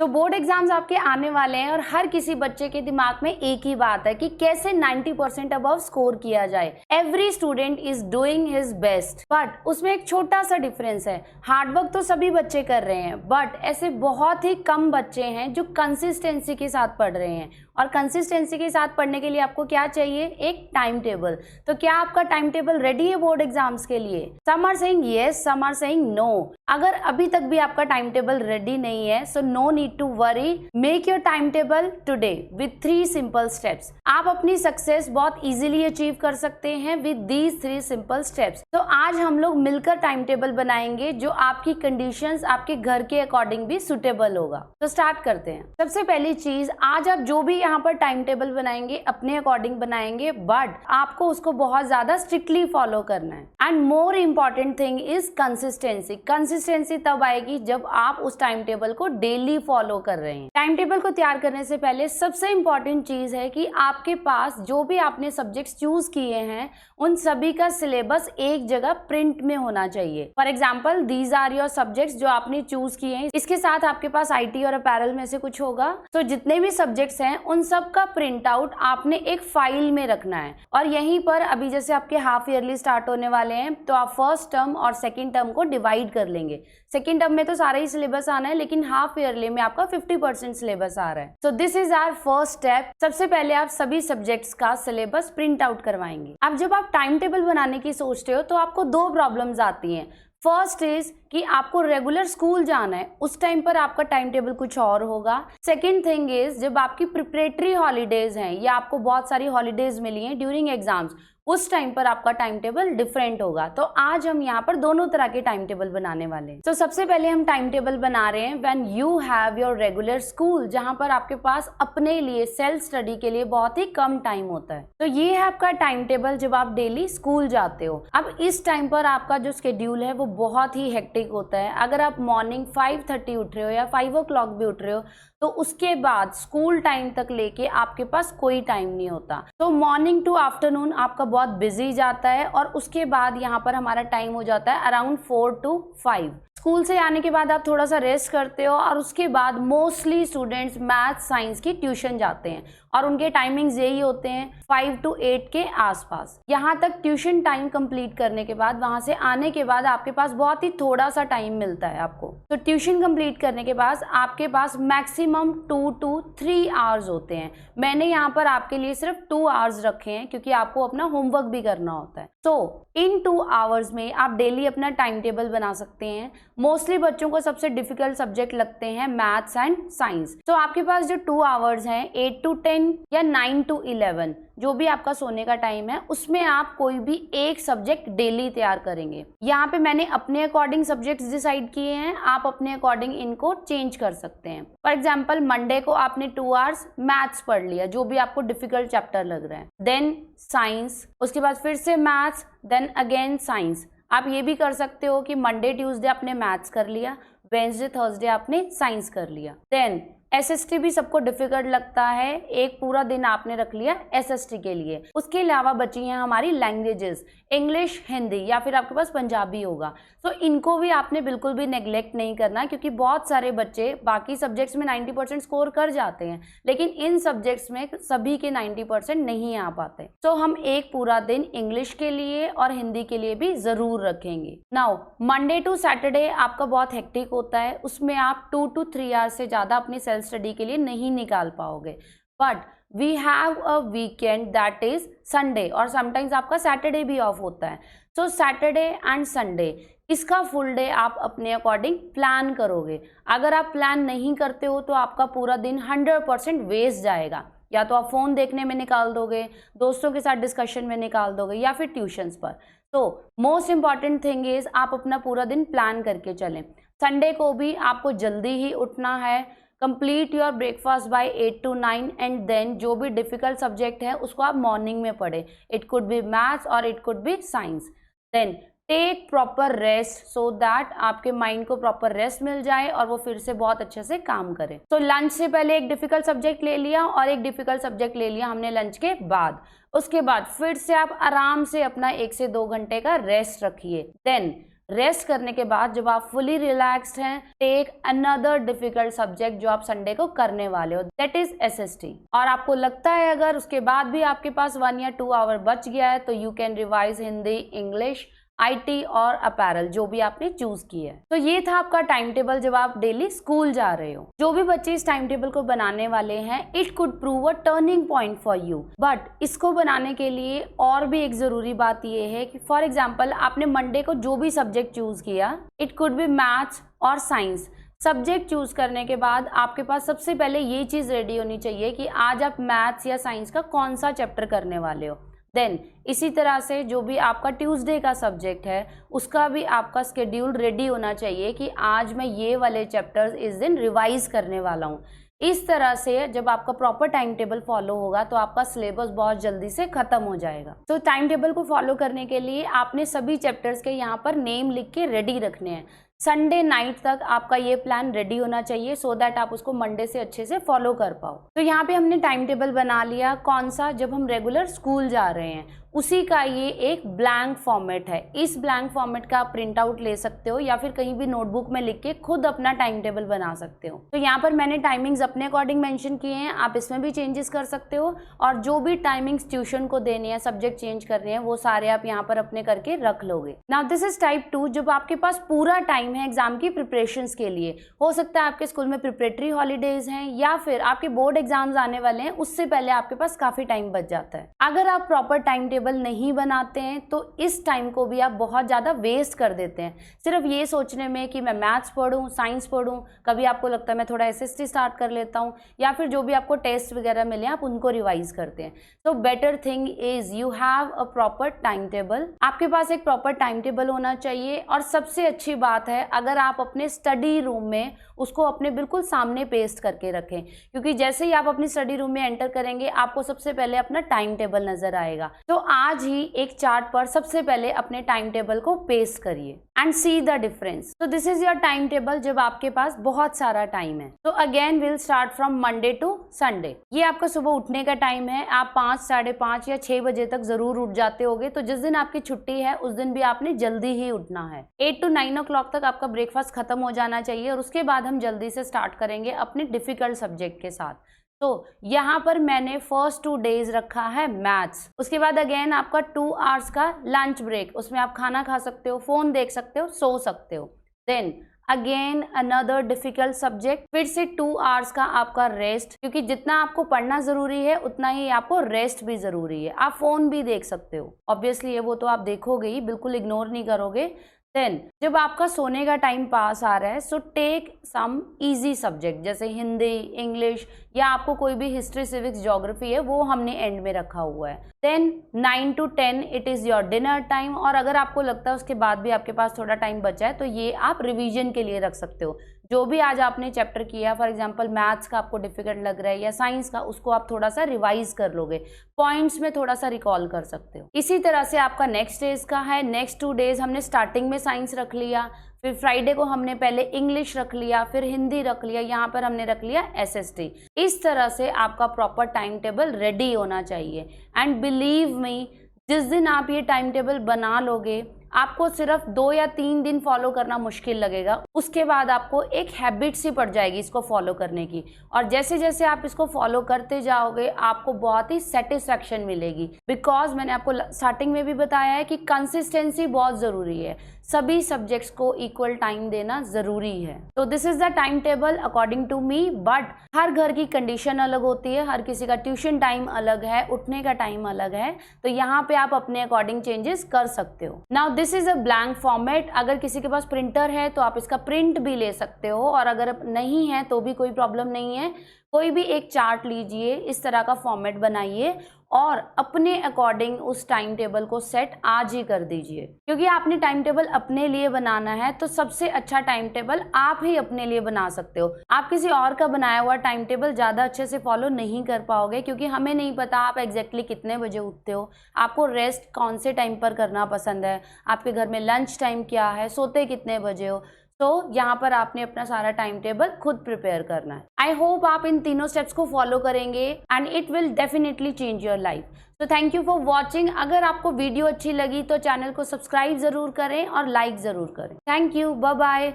तो board exams आपके आने वाले हैं और हर किसी बच्चे के दिमाग में एक ही बात है कि कैसे 90% अबव स्कोर किया जाए। Every student is doing his best, but उसमें एक छोटा सा डिफरेंस है। हार्डवर्क तो सभी बच्चे कर रहे हैं, बट ऐसे बहुत ही कम बच्चे हैं जो कंसिस्टेंसी के साथ पढ़ रहे हैं। और कंसिस्टेंसी के साथ पढ़ने के लिए आपको क्या चाहिए? एक टाइम टेबल। तो क्या आपका टाइम टेबल रेडी है बोर्ड एग्जाम्स के लिए? Some are saying yes, some are saying no. अगर अभी तक भी आपका टाइम टेबल रेडी नहीं है, so no need to worry, make your time table today with 3 simple steps. आप अपनी सक्सेस बहुत इजीली अचीव कर सकते हैं विद दीज 3 सिंपल स्टेप्स। तो आज हम लोग मिलकर टाइम टेबल बनाएंगे जो आपकी कंडीशंस, आपके घर के अकॉर्डिंग भी सुटेबल होगा। तो स्टार्ट करते हैं। सबसे पहली चीज, आज आप जो भी यहाँ पर टाइम टेबल बनाएंगे अपने अकॉर्डिंग बनाएंगे, बट आपको उसको बहुत ज्यादा स्ट्रिक्टली फॉलो करना है। And more important thing is consistency. Consistency तब आएगी जब आप उस टाइम टेबल को डेली फॉलो कर रहे हैं। टाइम टेबल को तैयार करने से पहले सबसे इम्पॉर्टेंट चीज है कि आपके पास जो भी आपने सब्जेक्ट्स चूज किए हैं उन सभी का सिलेबस एक जगह प्रिंट में होना चाहिए। For example, these are your subjects जो आपने चूज किए हैं। इसके साथ आपके पास IT और अपैरल में से कुछ होगा। तो जितने भी सब्जेक्ट्स हैं उन सब का प्रिंट आउट आपने एक फाइल में रखना है। और यहीं पर अभी जैसे आपके हाफ ईयरली स्टार्ट होने वाले हैं, तो आप फर्स्ट टर्म और सेकंड टर्म को डिवाइड कर लेंगे। सेकंड टर्म में तो सारा ही सिलेबस आना है, लेकिन हाफ ईयरली में आपका 50% सिलेबस आ रहा है। So this is our first step. सबसे पहले आप सभी सब्जेक्ट्स का सिलेबस प्रिंट आउट करवाएंगे। अब जब आप टाइम टेबल बनाने की सोचते हो तो आपको 2 प्रॉब्लम्स आती हैं। फर्स्ट इज कि आपको रेगुलर स्कूल जाना है, उस टाइम पर आपका टाइम टेबल कुछ और होगा। सेकेंड थिंग इज, जब आपकी प्रिपरेटरी हॉलीडेज हैं या आपको बहुत सारी हॉलीडेज मिली हैं ड्यूरिंग एग्जाम्स, उस टाइम पर आपका टाइम टेबल डिफरेंट होगा। तो आज हम यहाँ पर दोनों तरह के टाइम टेबल बनाने वाले हैं। तो सबसे पहले हम टाइम टेबल बना रहे हैं when you have your regular school, जहाँ पर आपके पास अपने लिए सेल्फ स्टडी के लिए बहुत ही कम टाइम होता है। तो ये है आपका टाइम टेबल जब आप डेली स्कूल जाते हो। अब इस टाइम पर आपका जो शेड्यूल है वो बहुत ही हेक्टिक होता है। अगर आप मॉर्निंग 5:30 उठ रहे हो या 5 o'clock भी उठ रहे हो, तो उसके बाद स्कूल टाइम तक लेके आपके पास कोई टाइम नहीं होता। तो मॉर्निंग टू आफ्टरनून आपका बहुत बिजी जाता है और उसके बाद यहाँ पर हमारा टाइम हो जाता है अराउंड 4 to 5। स्कूल से आने के बाद आप थोड़ा सा रेस्ट करते हो और उसके बाद मोस्टली स्टूडेंट्स मैथ साइंस की ट्यूशन जाते हैं और उनके टाइमिंग्स यही होते हैं 5 to 8 के आसपास। यहाँ तक ट्यूशन टाइम कंप्लीट करने के बाद, वहाँ से आने के बाद आपके पास बहुत ही थोड़ा सा टाइम मिलता है आपको। तो ट्यूशन कंप्लीट करने के बाद आपके पास मैक्सिमम 2 to 3 आवर्स होते हैं। मैंने यहाँ पर आपके लिए सिर्फ 2 आवर्स रखे हैं क्योंकि आपको अपना होमवर्क भी करना होता है। तो इन 2 आवर्स में आप डेली अपना टाइम टेबल बना सकते हैं। मोस्टली बच्चों को सबसे डिफिकल्ट सब्जेक्ट लगते हैं मैथ्स एंड साइंस। तो आपके पास जो 2 आवर्स हैं 8 to 10 या 9 to 11, जो भी आपका सोने का टाइम है, उसमें आप कोई भी एक सब्जेक्ट डेली तैयार करेंगे। यहाँ पे मैंने अपने अकॉर्डिंग सब्जेक्ट्स डिसाइड किए हैं, आप अपने अकॉर्डिंग इनको चेंज कर सकते हैं। फॉर एग्जाम्पल, मंडे को आपने 2 आवर्स मैथ्स पढ़ लिया, जो भी आपको डिफिकल्ट चैप्टर लग रहा है, देन साइंस, उसके बाद फिर से मैथ्स, देन अगेन साइंस। आप ये भी कर सकते हो कि मंडे ट्यूसडे आपने मैथ्स कर लिया, वेडनेसडे थर्सडे आपने साइंस कर लिया। देन SST भी सबको डिफिकल्ट लगता है, एक पूरा दिन आपने रख लिया SST के लिए। उसके अलावा बची हैं हमारी लैंग्वेजेस, इंग्लिश, हिंदी या फिर आपके पास पंजाबी होगा। तो इनको भी आपने बिल्कुल भी नेग्लेक्ट नहीं करना, क्योंकि बहुत सारे बच्चे बाकी सब्जेक्ट्स में 90% स्कोर कर जाते हैं, लेकिन इन सब्जेक्ट्स में सभी के 90% नहीं आ पाते। तो हम एक पूरा दिन इंग्लिश के लिए और हिंदी के लिए भी जरूर रखेंगे। नाउ मंडे टू सैटरडे आपका बहुत हेक्टिक होता है, उसमें आप 2 to 3 आवर्स से ज्यादा अपनी सेल्फ स्टडी के लिए नहीं निकाल पाओगे। But we have a weekend that is Sunday, और समटाइम्स आपका सैटरडे भी ऑफ होता है। सो सैटरडे एंड संडे, इसका फुल डे आप अपने अकॉर्डिंग प्लान करोगे। अगर आप प्लान नहीं करते हो तो आपका पूरा दिन 100% वेस्ट जाएगा। या तो आप फोन देखने में निकाल दोगे, दोस्तों के साथ डिस्कशन में निकाल दोगे, या फिर ट्यूशंस पर। तो मोस्ट इंपॉर्टेंट थिंग इज आप अपना पूरा दिन प्लान करके चलें। संडे को भी आपको जल्दी ही उठना है, complete your breakfast by 8 to 9 and then जो भी डिफिकल्ट सब्जेक्ट है उसको आप मॉर्निंग में पढ़ें। इट कुड बी मैथ्स और it could be science. Then take proper rest so that आपके माइंड को प्रॉपर रेस्ट मिल जाए और वो फिर से बहुत अच्छे से काम करे। तो लंच से पहले एक डिफिकल्ट सब्जेक्ट ले लिया और एक डिफिकल्ट सब्जेक्ट ले लिया हमने लंच के बाद। उसके बाद फिर से आप आराम से अपना 1 से 2 घंटे का रेस्ट रखिए। देन रेस्ट करने के बाद जब आप फुली रिलैक्स्ड हैं, टेक अनदर डिफिकल्ट सब्जेक्ट जो आप संडे को करने वाले हो, दैट इज एसएसटी। और आपको लगता है अगर उसके बाद भी आपके पास 1 या 2 आवर बच गया है तो you can revise Hindi, English, IT और अपैरल जो भी आपने चूज की है। तो ये था आपका टाइम टेबल जब आप डेली स्कूल जा रहे हो। जो भी बच्चे इस टाइम टेबल को बनाने वाले हैं, it could prove a turning point for you. But इसको बनाने के लिए और भी एक जरूरी बात ये है कि फॉर एग्जाम्पल आपने मंडे को जो भी सब्जेक्ट चूज किया, इट कुड बी मैथ्स और साइंस, सब्जेक्ट चूज करने के बाद आपके पास सबसे पहले ये चीज रेडी होनी चाहिए कि आज आप मैथ्स या साइंस का कौन सा चैप्टर करने वाले हो। देन इसी तरह से जो भी आपका ट्यूसडे का सब्जेक्ट है उसका भी आपका स्केड्यूल रेडी होना चाहिए कि आज मैं ये वाले चैप्टर्स इस दिन रिवाइज करने वाला हूँ। इस तरह से जब आपका प्रॉपर टाइम टेबल फॉलो होगा तो आपका सिलेबस बहुत जल्दी से खत्म हो जाएगा। तो टाइम टेबल को फॉलो करने के लिए आपने सभी चैप्टर्स के यहाँ पर नेम लिख के रेडी रखने हैं। संडे नाइट तक आपका ये प्लान रेडी होना चाहिए सो दैट आप उसको मंडे से अच्छे से फॉलो कर पाओ। तो यहाँ पे हमने टाइम टेबल बना लिया, कौन सा, जब हम रेगुलर स्कूल जा रहे हैं, उसी का ये एक ब्लैंक फॉर्मेट है। इस ब्लैंक फॉर्मेट का आप प्रिंट आउट ले सकते हो या फिर कहीं भी नोटबुक में लिख के खुद अपना टाइम टेबल बना सकते हो। तो यहाँ पर मैंने टाइमिंग्स अपने अकॉर्डिंग मेंशन किए हैं, आप इसमें भी चेंजेस कर सकते हो और जो भी टाइमिंग्स ट्यूशन को देने हैं, सब्जेक्ट चेंज करने हैं, वो सारे आप यहाँ पर अपने करके रख लोगे। नाउ दिस इज टाइप 2, जब आपके पास पूरा टाइम है एग्जाम की प्रिपरेशंस के लिए। हो सकता है आपके स्कूल में प्रिपरेटरी हॉलीडेज हैं या फिर आपके बोर्ड एग्जाम्स आने वाले हैं, उससे पहले आपके पास काफी टाइम बच जाता है। अगर आप प्रॉपर टाइम टेबल नहीं बनाते हैं तो इस टाइम को भी आप बहुत ज़्यादा वेस्ट कर देते हैं सिर्फ ये सोचने में कि मैं मैथ्स पढ़ूं, साइंस पढ़ूं, कभी आपको लगता है मैं थोड़ा एसएसटी स्टार्ट कर लेता हूं या फिर जो भी आपको टेस्ट वगैरह मिले आप उनको रिवाइज करते हैं। तो better thing is you have a proper time table. आपके पास एक प्रॉपर टाइम टेबल होना चाहिए और सबसे अच्छी बात है अगर आप अपने स्टडी रूम में उसको अपने बिल्कुल सामने पेस्ट करके रखें, क्योंकि जैसे ही आप अपनी स्टडी रूम में एंटर करेंगे आपको सबसे पहले अपना टाइम टेबल नजर आएगा। तो आज ही एक चार्ट पर सबसे पहले अपने टाइम टेबल को पेस्ट करिए एंड सी द डिफरेंस। तो this is your time table जब आपके पास बहुत सारा टाइम है। तो again will start from Monday to Sunday. ये आपका सुबह उठने का टाइम है, आप 5, 5:30 या 6 बजे तक जरूर उठ जाते होगे। तो जिस दिन आपकी छुट्टी है उस दिन भी आपने जल्दी ही उठना है। 8 to 9 o'clock तक आपका ब्रेकफास्ट खत्म हो जाना चाहिए और उसके बाद हम जल्दी से स्टार्ट करेंगे अपने डिफिकल्ट सब्जेक्ट के साथ। तो यहाँ पर मैंने फर्स्ट 2 days रखा है मैथ्स। उसके बाद अगेन आपका 2 hours का लंच ब्रेक, उसमें आप खाना खा सकते हो, फोन देख सकते हो, सो सकते हो। Then again another difficult subject, फिर से 2 hours का आपका रेस्ट, क्योंकि जितना आपको पढ़ना जरूरी है उतना ही आपको रेस्ट भी जरूरी है। आप फोन भी देख सकते हो, ऑब्वियसली वो तो आप देखोगे ही, बिल्कुल इग्नोर नहीं करोगे। देन जब आपका सोने का टाइम पास आ रहा है so take some easy subject जैसे हिंदी, इंग्लिश या आपको कोई भी हिस्ट्री, सिविक्स, ज्योग्राफी है वो हमने एंड में रखा हुआ है। Then 9 to 10 it is your dinner time, और अगर आपको लगता है उसके बाद भी आपके पास थोड़ा टाइम बचा है तो ये आप रिवीजन के लिए रख सकते हो। जो भी आज आपने चैप्टर किया, फॉर एग्जांपल मैथ्स का आपको डिफिकल्ट लग रहा है या साइंस का, उसको आप थोड़ा सा रिवाइज कर लोगे, पॉइंट्स में थोड़ा सा रिकॉल कर सकते हो। इसी तरह से आपका नेक्स्ट डेज का है, नेक्स्ट 2 days हमने स्टार्टिंग में साइंस रख लिया, फिर फ्राइडे को हमने पहले इंग्लिश रख लिया, फिर हिंदी रख लिया, यहाँ पर हमने रख लिया एसएसटी। इस तरह से आपका प्रॉपर टाइम टेबल रेडी होना चाहिए। एंड बिलीव मी, जिस दिन आप ये टाइम टेबल बना लोगे आपको सिर्फ 2 या 3 दिन फॉलो करना मुश्किल लगेगा, उसके बाद आपको एक हैबिट सी पड़ जाएगी इसको फॉलो करने की। और जैसे जैसे आप इसको फॉलो करते जाओगे आपको बहुत ही सेटिस्फैक्शन मिलेगी, बिकॉज मैंने आपको स्टार्टिंग में भी बताया है कि कंसिस्टेंसी बहुत ज़रूरी है, सभी सब्जेक्ट्स को इक्वल टाइम देना ज़रूरी है। तो this is the time table according to me, but हर घर की कंडीशन अलग होती है, हर किसी का ट्यूशन टाइम अलग है, उठने का टाइम अलग है, तो यहाँ पे आप अपने अकॉर्डिंग चेंजेस कर सकते हो। Now this is a blank format. अगर किसी के पास प्रिंटर है तो आप इसका प्रिंट भी ले सकते हो, और अगर नहीं है तो भी कोई प्रॉब्लम नहीं है। कोई भी एक चार्ट लीजिए, इस तरह का फॉर्मेट बनाइए और अपने अकॉर्डिंग उस टाइम टेबल को सेट आज ही कर दीजिए, क्योंकि आपने टाइम टेबल अपने लिए बनाना है तो सबसे अच्छा टाइम टेबल आप ही अपने लिए बना सकते हो। आप किसी और का बनाया हुआ टाइम टेबल ज़्यादा अच्छे से फॉलो नहीं कर पाओगे, क्योंकि हमें नहीं पता आप एग्जैक्टली कितने बजे उठते हो, आपको रेस्ट कौन से टाइम पर करना पसंद है, आपके घर में लंच टाइम क्या है, सोते कितने बजे हो। तो यहाँ पर आपने अपना सारा टाइम टेबल खुद प्रिपेयर करना है। आई होप आप इन तीनों स्टेप्स को फॉलो करेंगे and it will definitely change your life. तो थैंक यू फॉर वॉचिंग। अगर आपको वीडियो अच्छी लगी तो चैनल को सब्सक्राइब जरूर करें और लाइक जरूर करें। Thank you, bye bye.